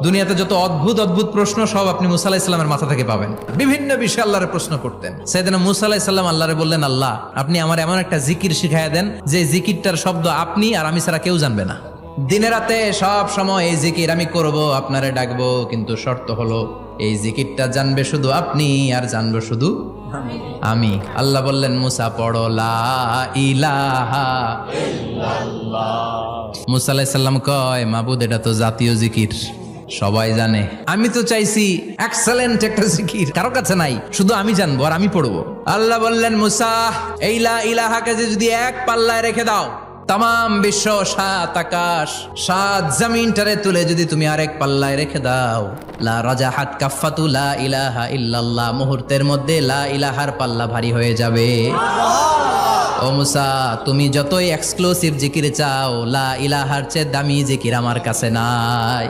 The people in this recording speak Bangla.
দুনিয়াতে যত অদ্ভুত অদ্ভুত প্রশ্ন সব আপনি মুসা আলাইহিস সালামের মাথা থেকে পাবেন। বিভিন্ন বিষয়ে আল্লাহরে প্রশ্ন করতেন। সাইয়েদনা মুসা আলাইহিস সালাম আল্লাহরে বললেন, আল্লাহ আপনি আমার এমন একটা জিকির শিখাইয়া দেন যে জিকিরটার শব্দ আপনি আর আমি ছাড়া কেউ জানবে না। দিনে রাতে সব সময় এই জিকির আমি করব, আপনারে ডাকবো, কিন্তু শর্ত হলো এই জিকিরটা জানবে শুধু আপনি আর জানবো শুধু আমি। আল্লাহ বললেন, মুসা পড়ো লা ইলাহা ইল্লাল্লাহ। মুসা আলাইহিস সালাম কয়, মাবুদ এটা তো জাতীয় জিকির, সবাই জানে। আমি তো চাইছি এক্সেলেন্ট একটা জিকির, কারো কাছে নাই, শুধু আমি জানবো আর আমি পড়বো। আল্লাহ বললেন, মুসা এই লা ইলাহাকে যদি এক পাল্লায় রেখে দাও, তাম বিশ্ব, 7 আকাশ 7 জমিনটারে তুলে যদি তুমি আরেক পাল্লায় রেখে দাও, লা রাজাহাত কাফাতু লা ইলাহা ইল্লাল্লাহ, মুহূর্তের মধ্যে লা ইলাহার পাল্লা ভারী হয়ে যাবে। ও মুসা, তুমি যতই এক্সক্লুসিভ জিকির চাও, লা ইলাহার চেয়ে দামি জিকির আমার কাছে নাই।